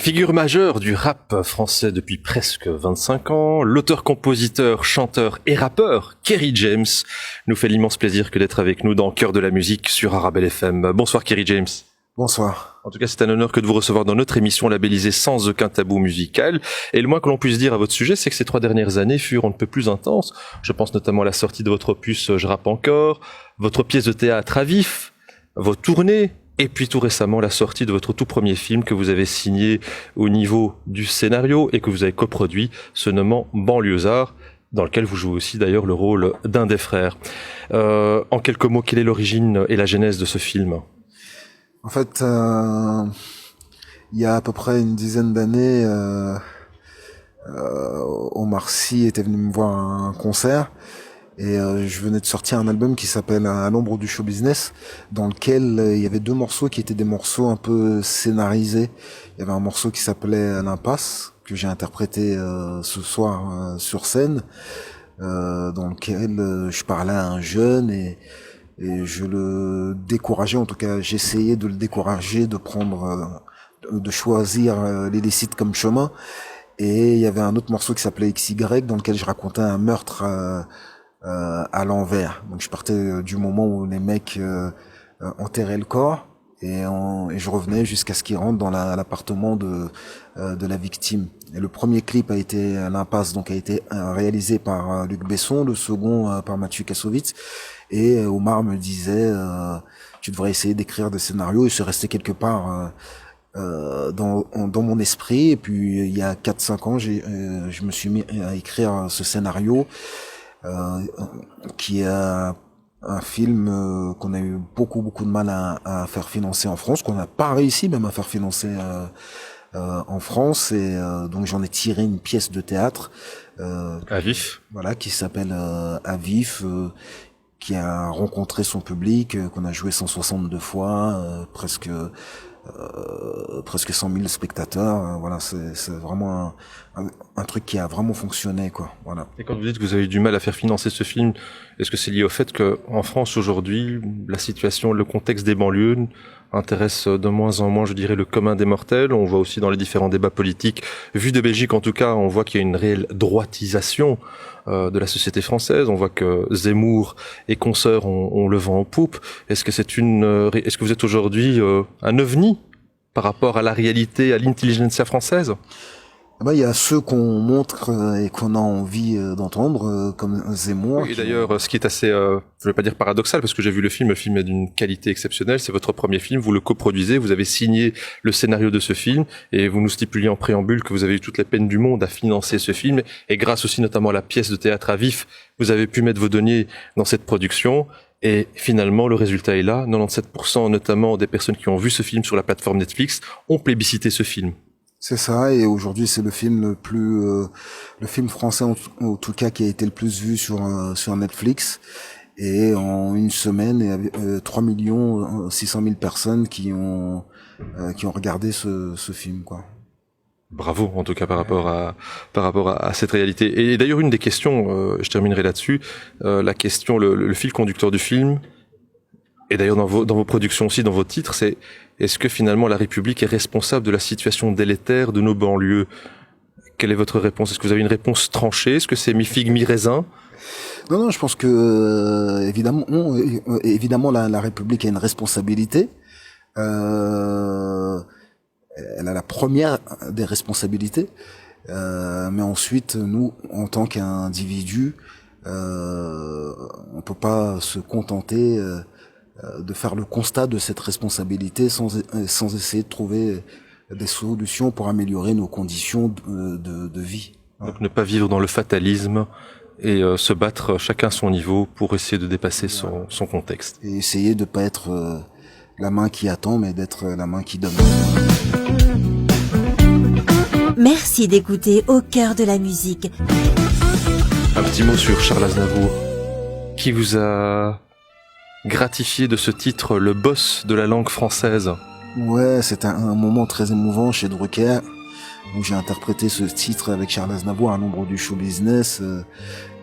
Figure majeure du rap français depuis presque 25 ans, l'auteur-compositeur, chanteur et rappeur Kerry James nous fait l'immense plaisir que d'être avec nous dans Cœur de la musique sur Arabelle FM. Bonsoir Kerry James. Bonsoir. En tout cas, c'est un honneur que de vous recevoir dans notre émission labellisée Sans aucun tabou musical. Et le moins que l'on puisse dire à votre sujet, c'est que ces 3 dernières années furent on ne peut plus intenses. Je pense notamment à la sortie de votre opus Je rappe encore, votre pièce de théâtre à vif, vos tournées, et puis tout récemment la sortie de votre tout premier film que vous avez signé au niveau du scénario et que vous avez coproduit, se nommant Banlieusard, dans lequel vous jouez aussi d'ailleurs le rôle d'un des frères. En quelques mots, quelle est l'origine et la genèse de ce film ? En fait, il y a à peu près une dizaine d'années, Omar Sy était venu me voir à un concert et je venais de sortir un album qui s'appelle À l'ombre du show business, dans lequel il y avait 2 morceaux qui étaient des morceaux un peu scénarisés. Il y avait un morceau qui s'appelait L'Impasse, que j'ai interprété ce soir sur scène, dans lequel je parlais à un jeune et je le décourageais, en tout cas j'essayais de le décourager de prendre, de choisir l'illicite comme chemin. Et il y avait un autre morceau qui s'appelait XY, dans lequel je racontais un meurtre à l'envers. Donc je partais du moment où les mecs enterraient le corps et je revenais jusqu'à ce qu'ils rentrent dans l'appartement de la victime. Et le premier clip a été L'Impasse, donc a été réalisé par Luc Besson, le second par Mathieu Kassovitz. Et Omar me disait tu devrais essayer d'écrire des scénarios, et c'est resté quelque part dans mon esprit. Et puis il y a 4-5 ans, je me suis mis à écrire ce scénario qui est un film qu'on a eu beaucoup de mal à faire financer en France, qu'on n'a pas réussi même à faire financer en France, et donc j'en ai tiré une pièce de théâtre à vif, voilà, qui s'appelle À vif, qui a rencontré son public, qu'on a joué 162 fois, presque 100 000 spectateurs. Voilà, c'est vraiment un truc qui a vraiment fonctionné, quoi. Voilà. Et quand vous dites que vous avez eu du mal à faire financer ce film, est-ce que c'est lié au fait que en France aujourd'hui, la situation, le contexte des banlieues intéresse de moins en moins, je dirais, le commun des mortels? On voit aussi dans les différents débats politiques, vu de Belgique en tout cas, on voit qu'il y a une réelle droitisation de la société française. On voit que Zemmour et consoeurs ont le vent en poupe. Est-ce que vous êtes aujourd'hui un ovni par rapport à la réalité, à l'intelligentsia française? Il y a ceux qu'on montre et qu'on a envie d'entendre, comme Zemmour. Oui, et d'ailleurs, ce qui est assez, je vais pas dire paradoxal, parce que j'ai vu le film est d'une qualité exceptionnelle, c'est votre premier film, vous le coproduisez, vous avez signé le scénario de ce film, et vous nous stipuliez en préambule que vous avez eu toute la peine du monde à financer ce film, et grâce aussi notamment à la pièce de théâtre à vif, vous avez pu mettre vos deniers dans cette production. Et finalement, le résultat est là. 97% notamment des personnes qui ont vu ce film sur la plateforme Netflix ont plébiscité ce film. C'est ça, et aujourd'hui c'est le film le film français en tout cas qui a été le plus vu sur Netflix. Et en une semaine, il y avait 3 600 000 personnes qui ont regardé ce film, quoi. Bravo, en tout cas par rapport à cette réalité. Et d'ailleurs une des questions, je terminerai là-dessus, la question, le fil conducteur du film. Et d'ailleurs dans vos productions aussi, dans vos titres, c'est est-ce que finalement la République est responsable de la situation délétère de nos banlieues? Quelle est votre réponse? Est-ce que vous avez une réponse tranchée? Est-ce que c'est mi-figue, mi-raisin? Non, je pense que évidemment la République a une responsabilité. Elle a la première des responsabilités. Mais ensuite, nous, en tant qu'individus, on peut pas se contenter de faire le constat de cette responsabilité sans essayer de trouver des solutions pour améliorer nos conditions de vie. Donc ne pas vivre dans le fatalisme et se battre chacun à son niveau pour essayer de dépasser son contexte. Et essayer de pas être la main qui attend, mais d'être la main qui donne. Merci d'écouter Au cœur de la musique. Un petit mot sur Charles Aznavour, qui vous a gratifié de ce titre, le boss de la langue française. Ouais, c'était un moment très émouvant chez Drucker, où j'ai interprété ce titre avec Charles Aznavour à l'ombre du show business,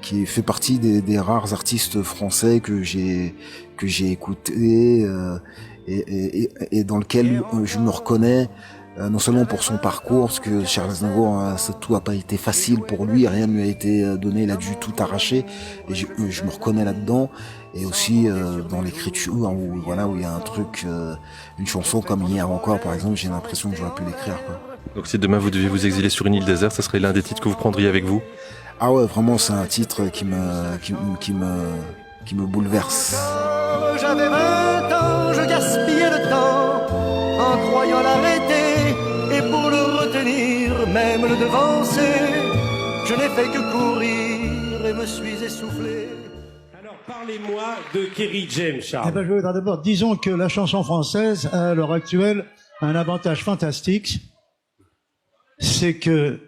qui fait partie des rares artistes français que j'ai écouté et dans lequel je me reconnais non seulement pour son parcours, parce que Charles Aznavour, tout a pas été facile pour lui, rien ne lui a été donné, il a dû tout arracher, et je me reconnais là-dedans, et aussi dans l'écriture, où voilà, où il y a un truc, une chanson comme Hier encore, par exemple, j'ai l'impression que j'aurais pu l'écrire, quoi. Donc si demain vous deviez vous exiler sur une île déserte, ça serait l'un des titres que vous prendriez avec vous? Ah ouais, vraiment, c'est un titre qui me bouleverse. J'avais 20 ans, je gaspillais le temps en croyant l'arrêter, et pour le retenir, même le devancer, je n'ai fait que courir et me suis essoufflé. Alors parlez-moi de Kerry James, Charles. Eh ben, je veux d'abord, disons que la chanson française a à l'heure actuelle un avantage fantastique, c'est que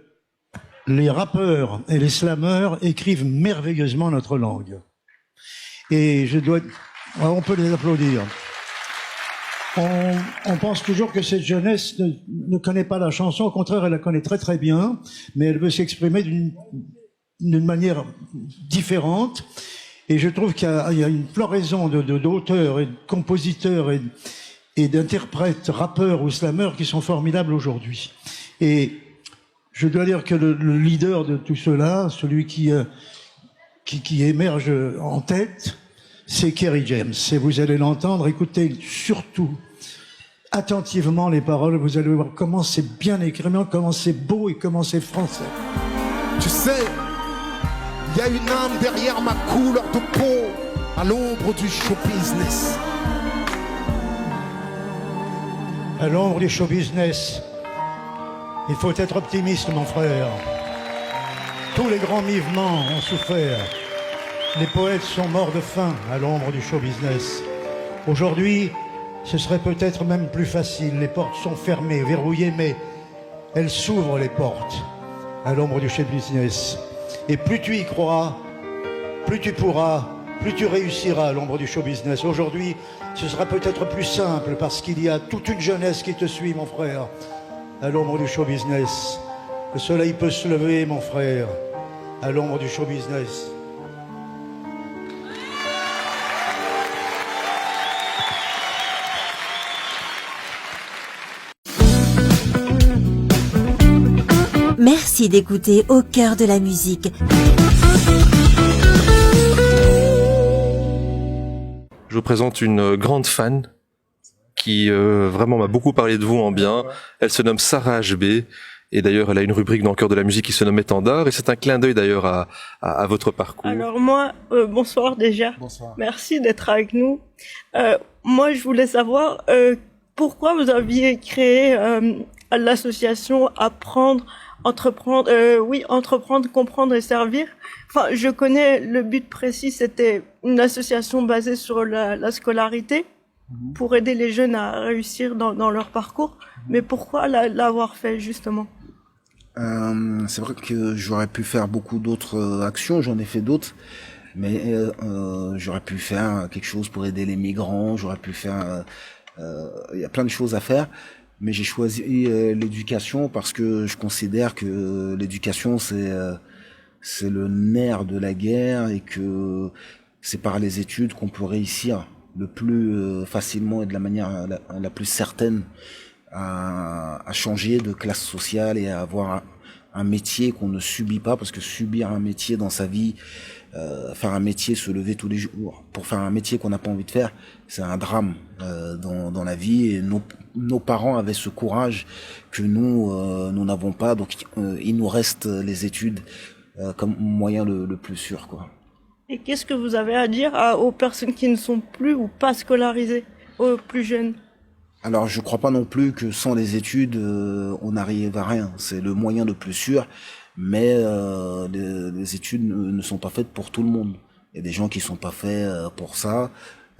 les rappeurs et les slameurs écrivent merveilleusement notre langue. Et on peut les applaudir. On pense toujours que cette jeunesse ne connaît pas la chanson, au contraire, elle la connaît très très bien, mais elle veut s'exprimer d'une manière différente. Et je trouve qu'il y a une floraison d'auteurs et de compositeurs et d'interprètes, rappeurs ou slameurs qui sont formidables aujourd'hui. Et je dois dire que le leader de tout cela, celui qui émerge en tête, c'est Kerry James. Et vous allez l'entendre, écoutez surtout attentivement les paroles, vous allez voir comment c'est bien écrit, comment c'est beau et comment c'est français. Tu sais, il y a une âme derrière ma couleur de peau, à l'ombre du show business. À l'ombre du show business, il faut être optimiste, mon frère. Tous les grands mouvements ont souffert. Les poètes sont morts de faim à l'ombre du show business. Aujourd'hui, ce serait peut-être même plus facile. Les portes sont fermées, verrouillées, mais elles s'ouvrent, les portes, à l'ombre du show business. Et plus tu y crois, plus tu pourras, plus tu réussiras à l'ombre du show business. Aujourd'hui, ce sera peut-être plus simple parce qu'il y a toute une jeunesse qui te suit, mon frère, à l'ombre du show business. Le soleil peut se lever, mon frère, à l'ombre du show business. Merci d'écouter Au cœur de la musique. Je vous présente une grande fan qui vraiment m'a beaucoup parlé de vous en bien. Elle se nomme Sarah HB. Et d'ailleurs, elle a une rubrique dans le cœur de la musique qui se nomme Étendard. Et c'est un clin d'œil d'ailleurs à votre parcours. Alors moi, bonsoir déjà. Bonsoir. Merci d'être avec nous. Moi, je voulais savoir pourquoi vous aviez créé l'association Entreprendre, comprendre et servir. Enfin, je connais le but précis, c'était une association basée sur la scolarité pour aider les jeunes à réussir dans leur parcours. Mais pourquoi l'avoir fait justement? C'est vrai que j'aurais pu faire beaucoup d'autres actions, j'en ai fait d'autres, mais j'aurais pu faire quelque chose pour aider les migrants, j'aurais pu faire... il y a plein de choses à faire, mais j'ai choisi l'éducation parce que je considère que l'éducation c'est le nerf de la guerre et que c'est par les études qu'on peut réussir le plus facilement et de la manière la plus certaine à changer de classe sociale et à avoir un métier qu'on ne subit pas, parce que subir un métier dans sa vie, faire un métier, se lever tous les jours pour faire un métier qu'on n'a pas envie de faire, c'est un drame dans la vie. Et nos parents avaient ce courage que nous n'avons pas, donc il nous reste les études comme moyen le plus sûr, quoi. Et qu'est-ce que vous avez à dire aux personnes qui ne sont plus ou pas scolarisées, aux plus jeunes? Alors, je crois pas non plus que sans les études, on n'arrive à rien. C'est le moyen le plus sûr, mais les études ne sont pas faites pour tout le monde. Il y a des gens qui sont pas faits pour ça.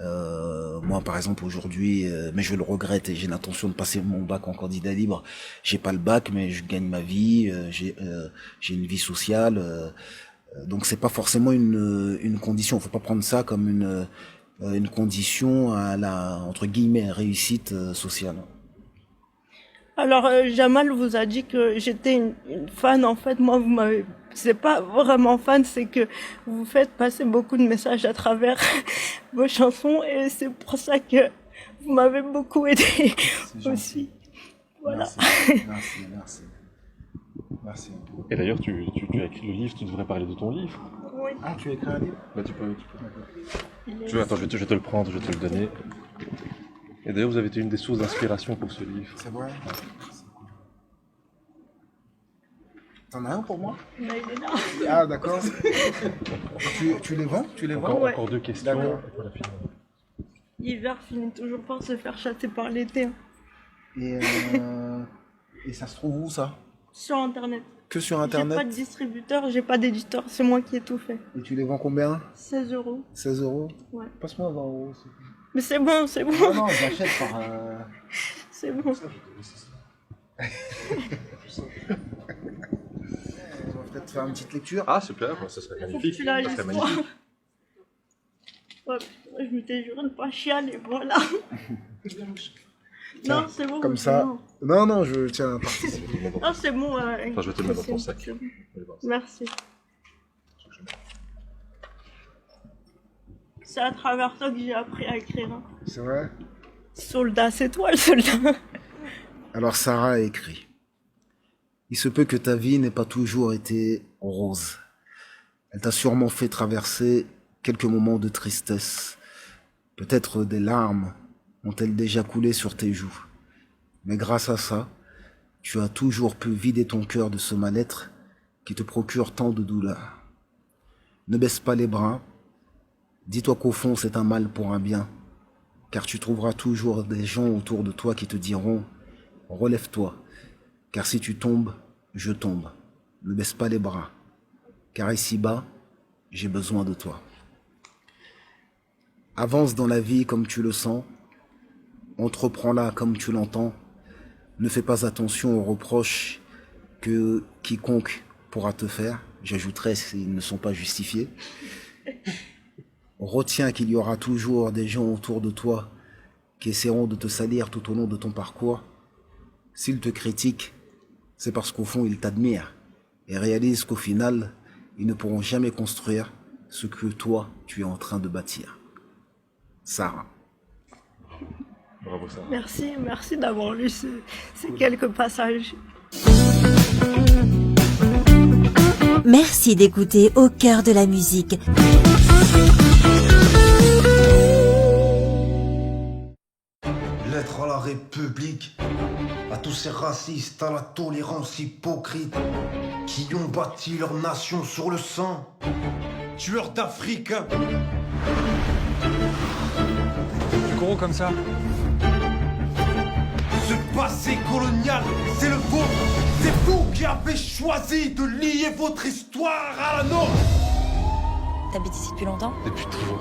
Moi, par exemple, aujourd'hui, mais je le regrette et j'ai l'intention de passer mon bac en candidat libre. J'ai pas le bac, mais je gagne ma vie. J'ai une vie sociale. Donc, c'est pas forcément une condition. Faut pas prendre ça comme une condition à la, entre guillemets, réussite sociale. Alors, Jamal vous a dit que j'étais une fan. En fait, moi, vous m'avez... C'est pas vraiment fan, c'est que vous faites passer beaucoup de messages à travers vos chansons et c'est pour ça que vous m'avez beaucoup aidé aussi. Voilà. Merci. Et d'ailleurs, tu as écrit le livre, tu devrais parler de ton livre. Oui. Ah, tu as écrit un livre? Bah, tu peux. Il est- Attends, je vais te le prendre, je vais te le donner. Et d'ailleurs, vous avez été une des sources d'inspiration pour ce livre. C'est vrai? T'en as un pour moi? Mais il est là. Ah, d'accord. tu les vends? Tu les vends? Ouais. Encore deux questions. D'accord. Et voilà, fini. L'hiver finit toujours par se faire chasser par l'été. Et ça se trouve où, ça? Sur Internet. Que sur J'ai pas de Internet? distributeur, j'ai pas d'éditeur, c'est moi qui ai tout fait. Et tu les vends combien? 16 €. 16 euros? Ouais. Passe-moi 20 euros. Mais c'est bon, c'est bon. Non, non, j'achète par... C'est bon. On va peut-être faire une petite lecture. Ah, super, ça serait Faut que magnifique. tu la Ça lises, serait toi. magnifique. Ouais, je m'étais juré de ne pas chialer, voilà. Tiens, Non, c'est bon. comme c'est ça. bon. Non, je tiens à participer. Ah, c'est bon. Enfin, je vais te le mettre dans ton sac. c'est bon. Merci. C'est à travers ça que j'ai appris à écrire. Hein. C'est vrai? Soldat, c'est toi le soldat. Alors Sarah a écrit. Il se peut que ta vie n'ait pas toujours été rose. Elle t'a sûrement fait traverser quelques moments de tristesse. Peut-être des larmes ont-elles déjà coulé sur tes joues. Mais grâce à ça, tu as toujours pu vider ton cœur de ce mal-être qui te procure tant de douleur. Ne baisse pas les bras. Dis-toi qu'au fond, c'est un mal pour un bien. Car tu trouveras toujours des gens autour de toi qui te diront « Relève-toi, car si tu tombes, je tombe. Ne baisse pas les bras, car ici-bas, j'ai besoin de toi. » Avance dans la vie comme tu le sens. Entreprends-la comme tu l'entends. Ne fais pas attention aux reproches que quiconque pourra te faire. J'ajouterai s'ils ne sont pas justifiés. Retiens qu'il y aura toujours des gens autour de toi qui essaieront de te salir tout au long de ton parcours. S'ils te critiquent, c'est parce qu'au fond, ils t'admirent et réalisent qu'au final, ils ne pourront jamais construire ce que toi, tu es en train de bâtir. Sarah. Bravo, Sarah. Merci d'avoir lu ces quelques passages. Merci d'écouter Au cœur de la musique. Lettre à la République, à tous ces racistes, à la tolérance hypocrite, qui ont bâti leur nation sur le sang. Tueurs d'Africains. Tu cours comme ça? Ce passé colonial, c'est le vôtre. C'est vous qui avez choisi de lier votre histoire à la nôtre. T'habites ici depuis longtemps? Depuis toujours.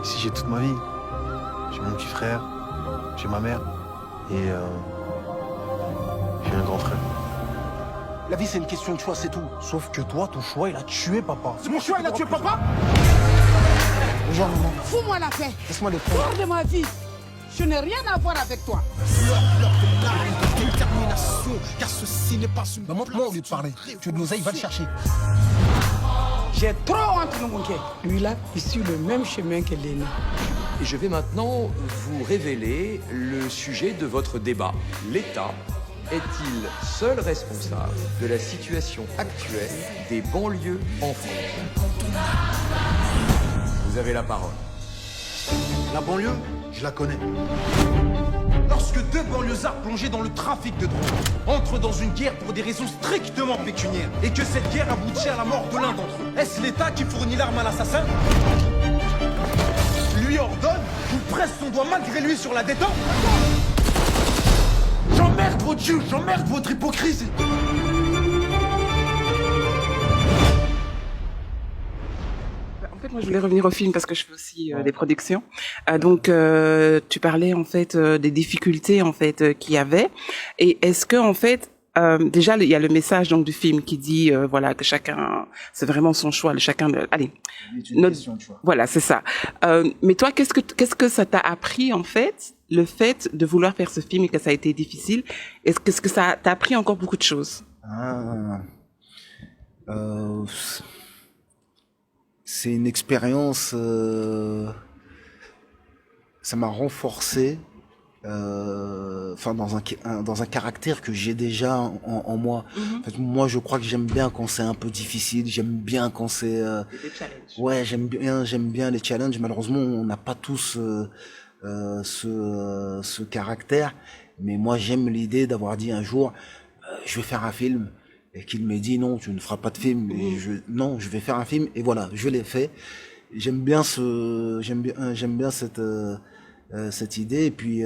Ici j'ai toute ma vie. J'ai mon petit frère, j'ai ma mère et j'ai un grand frère. La vie c'est une question de choix, c'est tout. Sauf que toi, ton choix, il a tué papa. C'est mon choix, il a tué papa? Bonjour maman. Fous-moi la paix. Laisse-moi les prendre. Sors de ma vie. Je n'ai rien à voir avec toi. Car ceci n'est pas une... Bah montre-moi au lieu de parler. Tu veux de l'oseille, va le chercher. J'ai trop honte de mon cœur. Lui là, il suit le même chemin que l'aîné. Et je vais maintenant vous révéler le sujet de votre débat. L'État est-il seul responsable de la situation actuelle des banlieues en France? Vous avez la parole. La banlieue, je la connais. Lorsque deux banlieusards plongés dans le trafic de drogue entrent dans une guerre pour des raisons strictement pécuniaires et que cette guerre aboutit à la mort de l'un d'entre eux, est-ce l'État qui fournit l'arme à l'assassin? Lui ordonne ou presse son doigt malgré lui sur la détente? J'emmerde votre juge, j'emmerde votre hypocrisie. En fait, moi, je voulais revenir au film parce que je fais aussi des productions. Donc, tu parlais en fait des difficultés en fait qu'il y avait. Et est-ce que en fait, déjà, il y a le message donc du film qui dit voilà que chacun, c'est vraiment son choix, le chacun. Allez, voilà, c'est ça. Mais toi, qu'est-ce que ça t'a appris en fait, le fait de vouloir faire ce film et que ça a été difficile? Qu'est-ce que ça t'a appris encore beaucoup de choses? C'est une expérience, ça m'a renforcé enfin dans un caractère que j'ai déjà en moi. En fait, moi, je crois que j'aime bien quand c'est un peu difficile, j'aime bien quand c'est ouais, j'aime bien les challenges. Malheureusement, on n'a pas tous ce caractère, mais moi j'aime l'idée d'avoir dit un jour je vais faire un film et qu'il m'ait dit non, tu ne feras pas de film, et non, je vais faire un film, et voilà, je l'ai fait. J'aime bien cette idée, et puis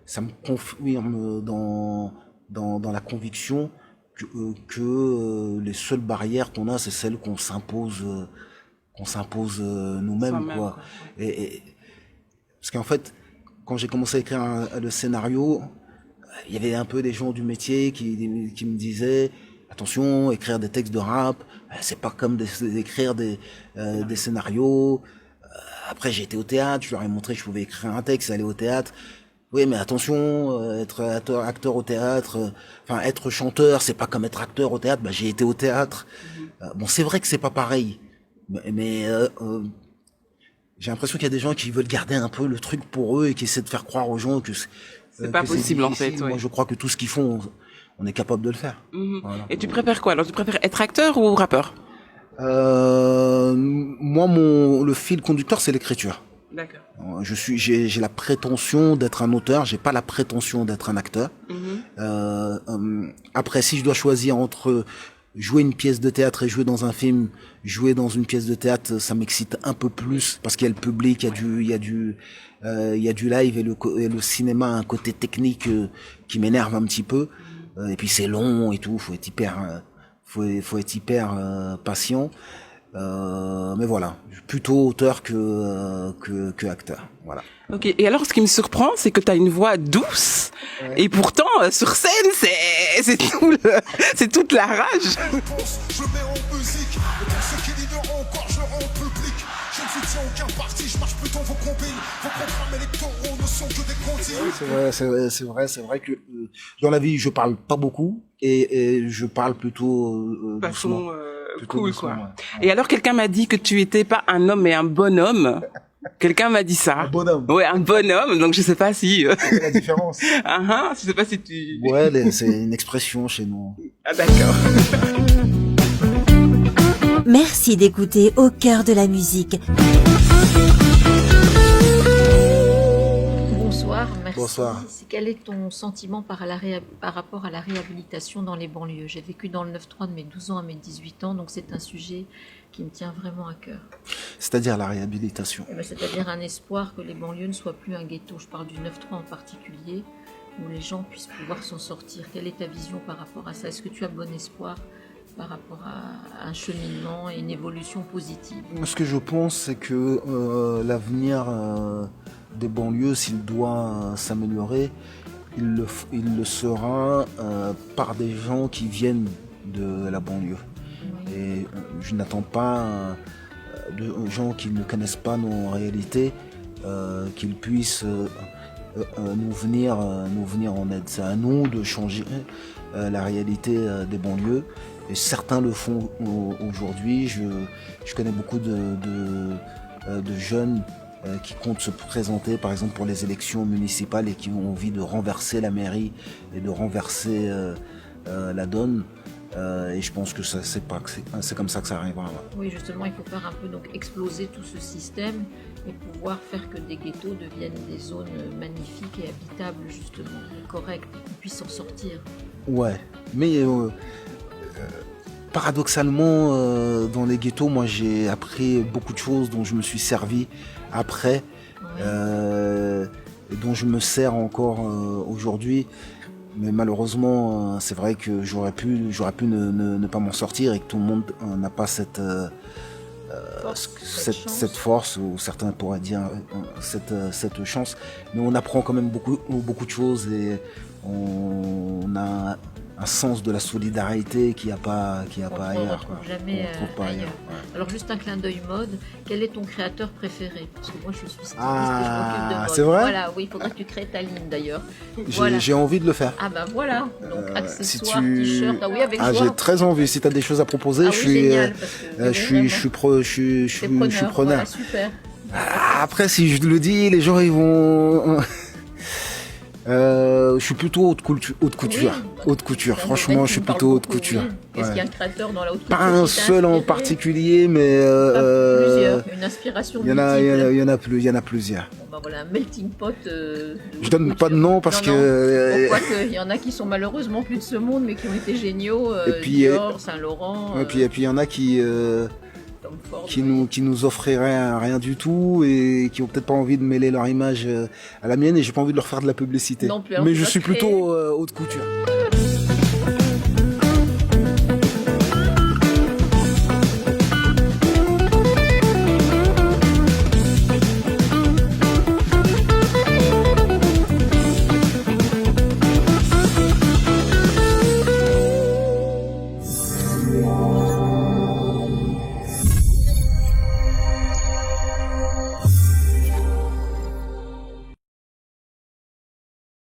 ça me confirme dans la conviction que les seules barrières qu'on a, c'est celles qu'on s'impose nous-mêmes, quoi. Et parce qu'en fait, quand j'ai commencé à écrire le scénario, il y avait un peu des gens du métier qui me disaient attention, écrire des textes de rap, c'est pas comme d'écrire des scénarios. Après, j'ai été au théâtre, je leur ai montré que je pouvais écrire un texte, aller au théâtre. Oui, mais attention, être acteur au théâtre, enfin être chanteur, c'est pas comme être acteur au théâtre. Bah, j'ai été au théâtre. Bon, c'est vrai que c'est pas pareil, mais j'ai l'impression qu'il y a des gens qui veulent garder un peu le truc pour eux et qui essaient de faire croire aux gens que c'est pas possible en fait. Moi, je crois que tout ce qu'ils font, on est capable de le faire. Voilà. Et tu préfères quoi? Alors, tu préfères être acteur ou rappeur? Moi, le fil conducteur, c'est l'écriture. D'accord. J'ai la prétention d'être un auteur, j'ai pas la prétention d'être un acteur. Après, si je dois choisir entre jouer une pièce de théâtre et jouer dans un film, jouer dans une pièce de théâtre, ça m'excite un peu plus parce qu'il y a le public, il y a du live, et le cinéma a un côté technique qui m'énerve un petit peu. Et puis c'est long et tout, faut être hyper patient. Mais voilà, plutôt auteur que acteur. Voilà. Ok. Et alors, ce qui me surprend, c'est que tu as une voix douce, et pourtant sur scène, c'est toute la rage. Je mets en musique, et pour ceux qui l'ignorent encore, je le rends public. Je ne soutiens aucun parti, je marche plutôt vos combines. Vos programmes électoraux ne sont que des comptines. C'est vrai que dans la vie, je parle pas beaucoup, et je parle plutôt doucement. Cool, quoi. Ouais. Et alors, quelqu'un m'a dit que tu étais pas un homme, mais un bonhomme. Quelqu'un m'a dit ça. Un bonhomme. Ouais, un bonhomme. Donc, je sais pas si. C'est la différence. Je sais pas si tu. Ouais, c'est une expression chez nous. Ah, d'accord. Merci d'écouter Au cœur de la musique. Bonsoir, merci. Bonsoir. Quel est ton sentiment par rapport à la réhabilitation dans les banlieues? J'ai vécu dans le 9-3 de mes 12 ans à mes 18 ans, donc c'est un sujet qui me tient vraiment à cœur. C'est-à-dire la réhabilitation? C'est-à-dire un espoir que les banlieues ne soient plus un ghetto. Je parle du 9-3 en particulier, où les gens puissent pouvoir s'en sortir. Quelle est ta vision par rapport à ça? Est-ce que tu as bon espoir par rapport à un cheminement et une évolution positive? Ce que je pense, c'est que l'avenir des banlieues, s'il doit s'améliorer, il le sera par des gens qui viennent de la banlieue. Et je n'attends pas de gens qui ne connaissent pas nos réalités qu'ils puissent nous venir en aide. C'est à nous de changer la réalité des banlieues. Et certains le font aujourd'hui. Je connais beaucoup de jeunes qui comptent se présenter, par exemple, pour les élections municipales et qui ont envie de renverser la mairie et de renverser la donne. Et je pense que c'est comme ça que ça arrivera. Oui, justement, il faut faire un peu donc exploser tout ce système et pouvoir faire que des ghettos deviennent des zones magnifiques et habitables, justement, et correctes, et qu'on puisse s'en sortir. Ouais, mais paradoxalement, dans les ghettos, moi j'ai appris beaucoup de choses dont je me suis servi après, et dont je me sers encore aujourd'hui. Mais malheureusement, c'est vrai que j'aurais pu ne pas m'en sortir, et que tout le monde n'a pas cette force, ou certains pourraient dire cette chance. Mais on apprend quand même beaucoup de choses, et on a un sens de la solidarité qu'il n'y a pas ailleurs. On ne retrouve jamais ailleurs. Ouais. Alors juste un clin d'œil mode, quel est ton créateur préféré? Parce que moi je suis styliste et je m'occupe de mode. C'est vrai? Voilà, oui, il faudrait que tu crées ta ligne d'ailleurs. J'ai envie de le faire. Ah ben voilà, donc accessoires, t-shirt, oui, avec joie. J'ai très envie, si tu as des choses à proposer, je suis preneur. Voilà, super. Après, si je le dis, les gens ils vont... Je suis plutôt haute couture. Haute couture. Franchement, je suis plutôt haute couture. Est-ce qu'il y a un créateur dans la haute couture? Pas un seul en particulier, mais plusieurs. Une inspiration multiple. Il y en a plusieurs. Bon, bah voilà, un melting pot. Je donne pas de nom parce que. Pourquoi il y en a qui sont malheureusement plus de ce monde, mais qui ont été géniaux. Dior, Saint-Laurent. Et puis il y en a qui nous offriraient rien du tout et qui ont peut-être pas envie de mêler leur image à la mienne, et j'ai pas envie de leur faire de la publicité. Non plus, mais je suis plutôt haute couture.